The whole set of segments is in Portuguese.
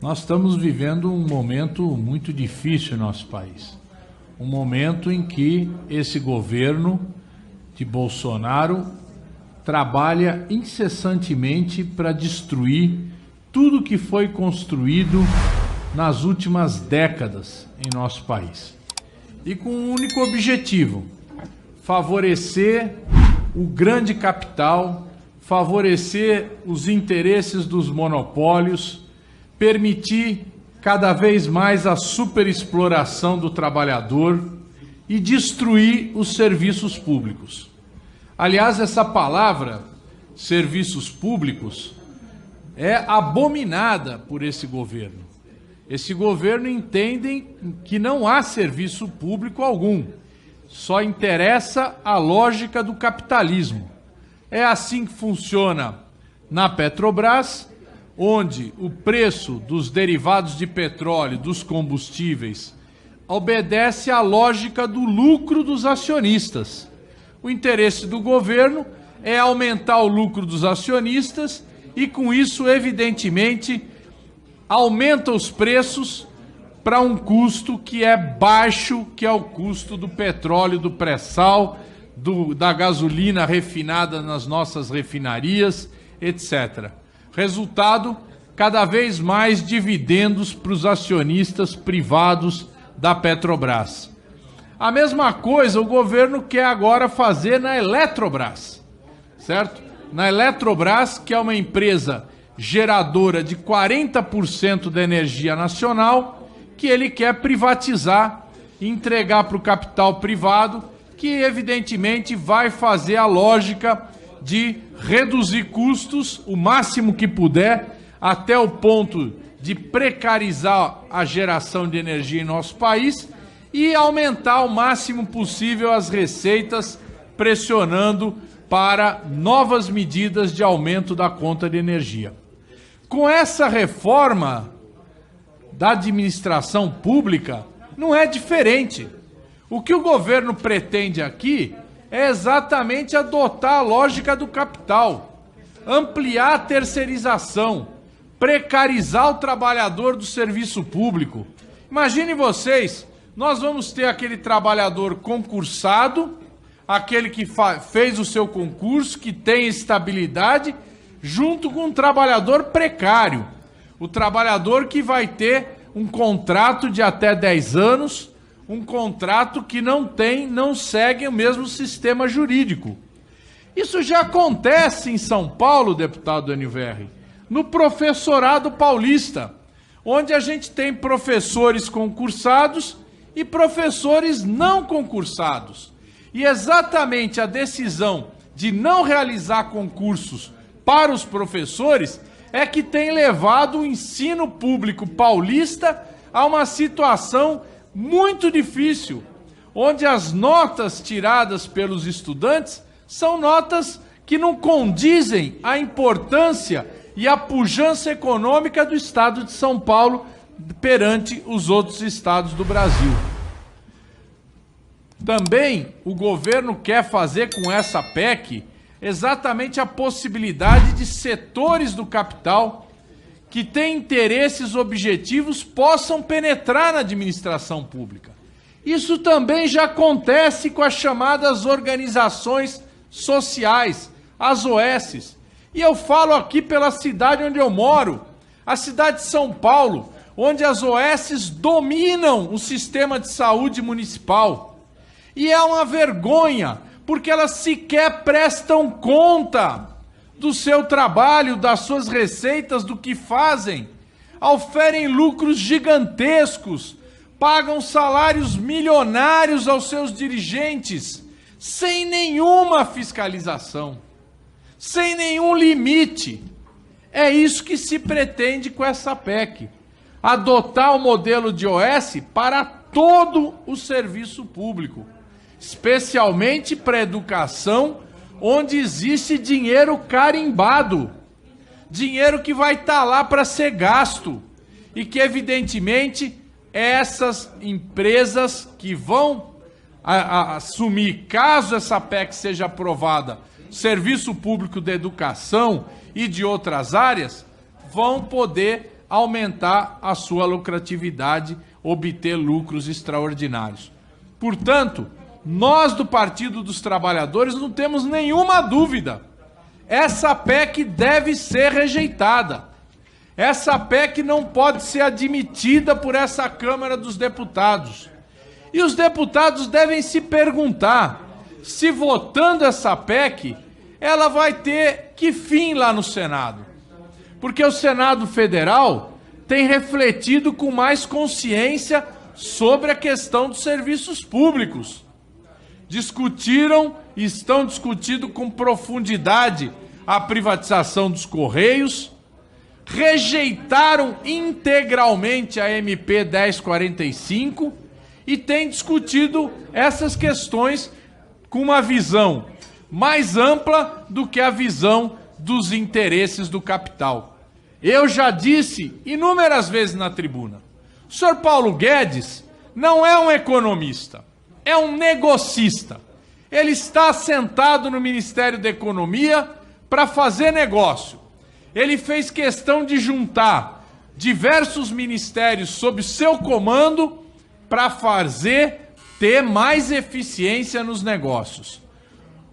Nós estamos vivendo um momento muito difícil no nosso país. Um momento em que esse governo de Bolsonaro trabalha incessantemente para destruir tudo que foi construído nas últimas décadas em nosso país. E com um único objetivo: favorecer o grande capital, favorecer os interesses dos monopólios, permitir cada vez mais a superexploração do trabalhador e destruir os serviços públicos. Aliás, essa palavra, serviços públicos, é abominada por esse governo. Esse governo entende que não há serviço público algum, só interessa a lógica do capitalismo. É assim que funciona na Petrobras, onde o preço dos derivados de petróleo, dos combustíveis, obedece à lógica do lucro dos acionistas. O interesse do governo é aumentar o lucro dos acionistas e, com isso, evidentemente, aumenta os preços para um custo que é baixo, que é o custo do petróleo, do pré-sal, da gasolina refinada nas nossas refinarias, etc. Resultado, cada vez mais dividendos para os acionistas privados da Petrobras. A mesma coisa o governo quer agora fazer na Eletrobras, certo? Na Eletrobras, que é uma empresa geradora de 40% da energia nacional, que ele quer privatizar e entregar para o capital privado, que evidentemente vai fazer a lógica de reduzir custos o máximo que puder, até o ponto de precarizar a geração de energia em nosso país e aumentar o máximo possível as receitas, pressionando para novas medidas de aumento da conta de energia. Com essa reforma da administração pública, não é diferente. O que o governo pretende aqui é exatamente adotar a lógica do capital, ampliar a terceirização, precarizar o trabalhador do serviço público. Imagine vocês, nós vamos ter aquele trabalhador concursado, aquele que fez o seu concurso, que tem estabilidade, junto com um trabalhador precário, o trabalhador que vai ter um contrato de até 10 anos, um contrato que não segue o mesmo sistema jurídico. Isso já acontece em São Paulo, deputado NVR, no professorado paulista, onde a gente tem professores concursados e professores não concursados. E exatamente a decisão de não realizar concursos para os professores é que tem levado o ensino público paulista a uma situação muito difícil, onde as notas tiradas pelos estudantes são notas que não condizem à importância e à pujança econômica do estado de São Paulo perante os outros estados do Brasil. Também o governo quer fazer com essa PEC exatamente a possibilidade de setores do capital que têm interesses objetivos possam penetrar na administração pública. Isso também já acontece com as chamadas organizações sociais, as OSs. E eu falo aqui pela cidade onde eu moro, a cidade de São Paulo, onde as OSs dominam o sistema de saúde municipal. E é uma vergonha, porque elas sequer prestam conta do seu trabalho, das suas receitas, do que fazem. Oferem lucros gigantescos, pagam salários milionários aos seus dirigentes, sem nenhuma fiscalização, sem nenhum limite. É isso que se pretende com essa PEC. Adotar o modelo de OS para todo o serviço público, especialmente para a educação, onde existe dinheiro carimbado, dinheiro que vai estar lá para ser gasto, e que evidentemente essas empresas que vão assumir, caso essa PEC seja aprovada, serviço público de educação e de outras áreas, vão poder aumentar a sua lucratividade, obter lucros extraordinários. Portanto, nós do Partido dos Trabalhadores não temos nenhuma dúvida. Essa PEC deve ser rejeitada. Essa PEC não pode ser admitida por essa Câmara dos Deputados. E os deputados devem se perguntar se, votando essa PEC, ela vai ter que fim lá no Senado. Porque o Senado Federal tem refletido com mais consciência sobre a questão dos serviços públicos. Discutiram e estão discutindo com profundidade a privatização dos Correios, rejeitaram integralmente a MP 1045 e têm discutido essas questões com uma visão mais ampla do que a visão dos interesses do capital. Eu já disse inúmeras vezes na tribuna, o senhor Paulo Guedes não é um economista, é um negocista. Ele está sentado no Ministério da Economia para fazer negócio. Ele fez questão de juntar diversos ministérios sob seu comando para ter mais eficiência nos negócios.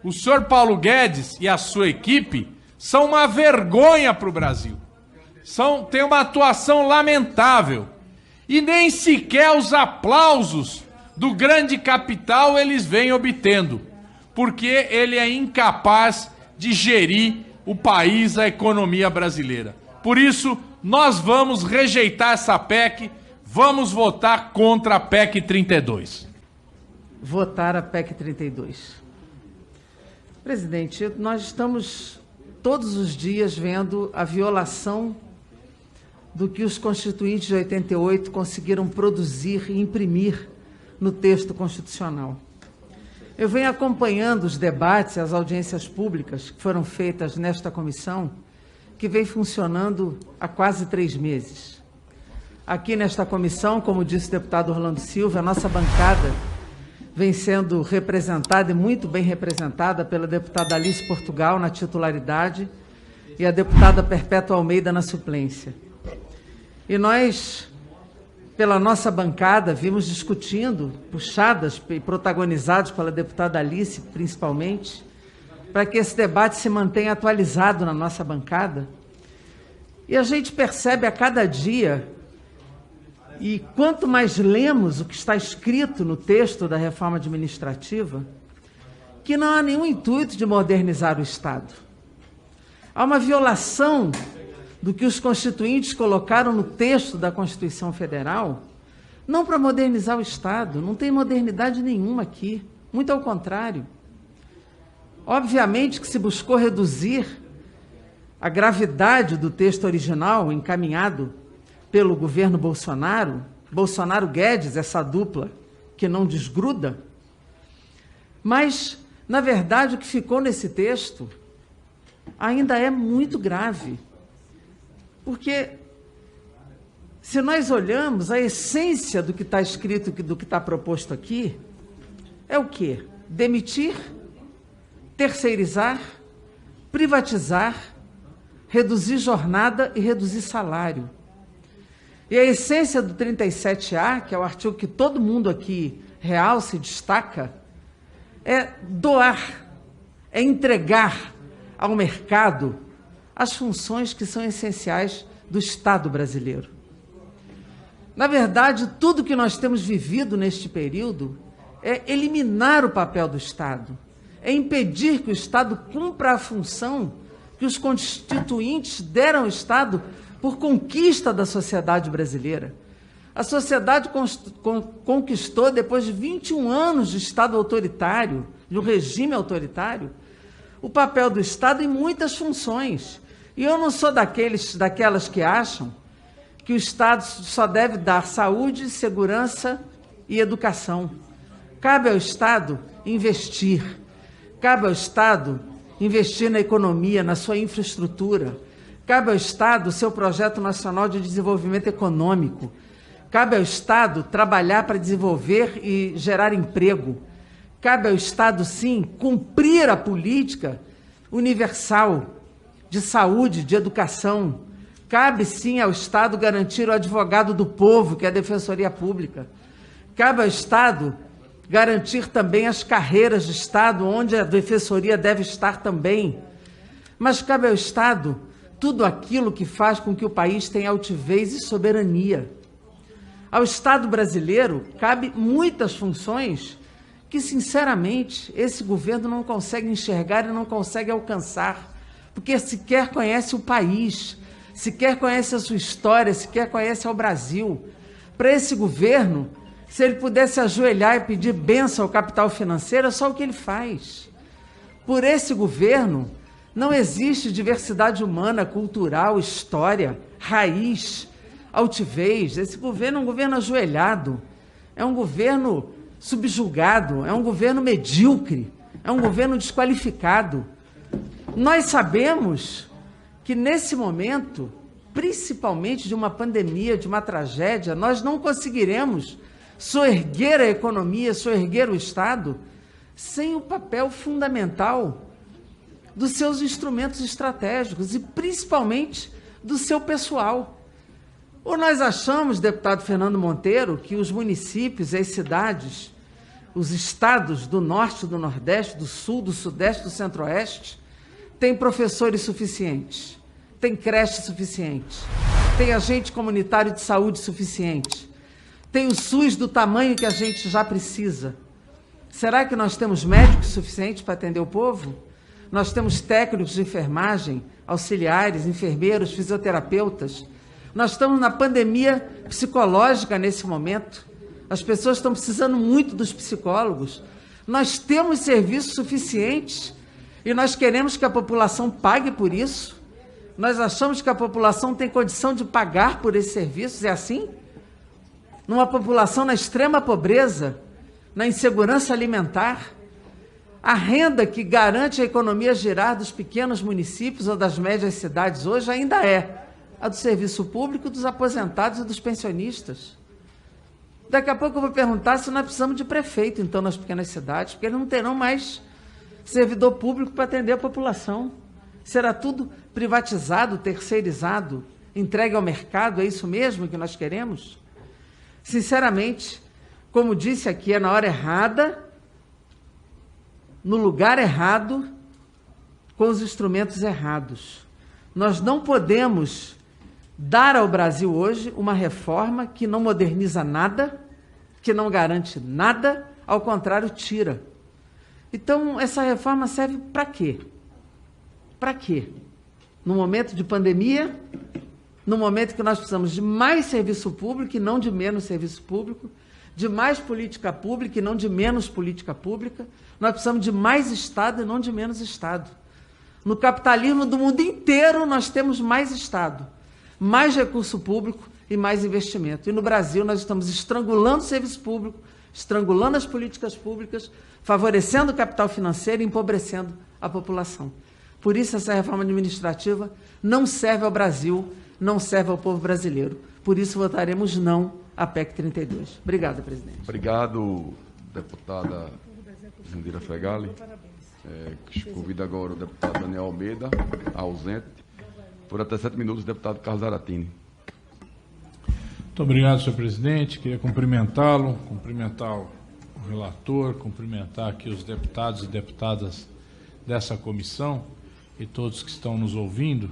O senhor Paulo Guedes e a sua equipe são uma vergonha para o Brasil. Tem uma atuação lamentável. E nem sequer os aplausos do grande capital eles vêm obtendo, porque ele é incapaz de gerir o país, a economia brasileira. Por isso, nós vamos rejeitar essa PEC, vamos votar contra a PEC 32. Votar a PEC 32. Presidente, nós estamos todos os dias vendo a violação do que os constituintes de 88 conseguiram produzir e imprimir no texto constitucional. Eu venho acompanhando os debates, as audiências públicas que foram feitas nesta comissão, que vem funcionando há quase 3 meses. Aqui nesta comissão, como disse o deputado Orlando Silva, a nossa bancada vem sendo representada e muito bem representada pela deputada Alice Portugal na titularidade e a deputada Perpétua Almeida na suplência. E nós, pela nossa bancada, vimos discutindo, puxadas e protagonizados pela deputada Alice, principalmente, para que esse debate se mantenha atualizado na nossa bancada. E a gente percebe a cada dia, e quanto mais lemos o que está escrito no texto da reforma administrativa, que não há nenhum intuito de modernizar o Estado. Há uma violação do que os constituintes colocaram no texto da Constituição Federal, não para modernizar o Estado, não tem modernidade nenhuma aqui, muito ao contrário. Obviamente que se buscou reduzir a gravidade do texto original encaminhado pelo governo Bolsonaro, Bolsonaro-Guedes, essa dupla que não desgruda, mas, na verdade, o que ficou nesse texto ainda é muito grave. Porque, se nós olhamos, a essência do que está escrito, do que está proposto aqui, é o quê? Demitir, terceirizar, privatizar, reduzir jornada e reduzir salário. E a essência do 37A, que é o artigo que todo mundo aqui realça e destaca, é doar, é entregar ao mercado as funções que são essenciais do Estado brasileiro. Na verdade, tudo que nós temos vivido neste período é eliminar o papel do Estado, é impedir que o Estado cumpra a função que os constituintes deram ao Estado por conquista da sociedade brasileira. A sociedade conquistou, depois de 21 anos de Estado autoritário, de um regime autoritário, o papel do Estado em muitas funções. E eu não sou daquelas que acham que o Estado só deve dar saúde, segurança e educação. Cabe ao Estado investir. Cabe ao Estado investir na economia, na sua infraestrutura. Cabe ao Estado o seu projeto nacional de desenvolvimento econômico. Cabe ao Estado trabalhar para desenvolver e gerar emprego. Cabe ao Estado, sim, cumprir a política universal de saúde, de educação. Cabe sim ao Estado garantir o advogado do povo, que é a Defensoria Pública. Cabe ao Estado garantir também as carreiras de Estado, onde a Defensoria deve estar também. Mas cabe ao Estado tudo aquilo que faz com que o país tenha altivez e soberania. Ao Estado brasileiro cabe muitas funções que, sinceramente, esse governo não consegue enxergar e não consegue alcançar, porque sequer conhece o país, sequer conhece a sua história, sequer conhece o Brasil. Para esse governo, se ele pudesse ajoelhar e pedir bênção ao capital financeiro, é só o que ele faz. Por esse governo, não existe diversidade humana, cultural, história, raiz, altivez. Esse governo é um governo ajoelhado, é um governo subjugado, é um governo medíocre, é um governo desqualificado. Nós sabemos que nesse momento, principalmente de uma pandemia, de uma tragédia, nós não conseguiremos soerguer a economia, soerguer o Estado, sem o papel fundamental dos seus instrumentos estratégicos e, principalmente, do seu pessoal. Ou nós achamos, deputado Fernando Monteiro, que os municípios, as cidades, os estados do Norte, do Nordeste, do Sul, do Sudeste, do Centro-Oeste, têm professores suficientes, têm creche suficiente, têm agente comunitário de saúde suficiente, tem o SUS do tamanho que a gente já precisa. Será que nós temos médicos suficientes para atender o povo? Nós temos técnicos de enfermagem, auxiliares, enfermeiros, fisioterapeutas. Nós estamos na pandemia psicológica nesse momento. As pessoas estão precisando muito dos psicólogos. Nós temos serviços suficientes e nós queremos que a população pague por isso. Nós achamos que a população tem condição de pagar por esses serviços. É assim? Numa população na extrema pobreza, na insegurança alimentar, a renda que garante a economia girar dos pequenos municípios ou das médias cidades hoje ainda é a do serviço público, dos aposentados e dos pensionistas. Daqui a pouco eu vou perguntar se nós precisamos de prefeito, então, nas pequenas cidades, porque eles não terão mais servidor público para atender a população. Será tudo privatizado, terceirizado, entregue ao mercado, é isso mesmo que nós queremos? Sinceramente, como disse aqui, é na hora errada, no lugar errado, com os instrumentos errados. Nós não podemos dar ao Brasil hoje uma reforma que não moderniza nada, que não garante nada, ao contrário, tira. Então, essa reforma serve para quê? Para quê? No momento de pandemia, no momento que nós precisamos de mais serviço público e não de menos serviço público, de mais política pública e não de menos política pública, nós precisamos de mais Estado e não de menos Estado. No capitalismo do mundo inteiro, nós temos mais Estado, mais recurso público e mais investimento. E no Brasil, nós estamos estrangulando o serviço público, estrangulando as políticas públicas, favorecendo o capital financeiro e empobrecendo a população. Por isso, essa reforma administrativa não serve ao Brasil, não serve ao povo brasileiro. Por isso, votaremos não à PEC 32. Obrigada, presidente. Obrigado, deputada Jandira Fegali. Convido agora o deputado Daniel Almeida, ausente. Por até 7 minutos, o deputado Carlos Zaratini. Muito obrigado, senhor presidente. Queria cumprimentá-lo, cumprimentar o relator, cumprimentar aqui os deputados e deputadas dessa comissão e todos que estão nos ouvindo.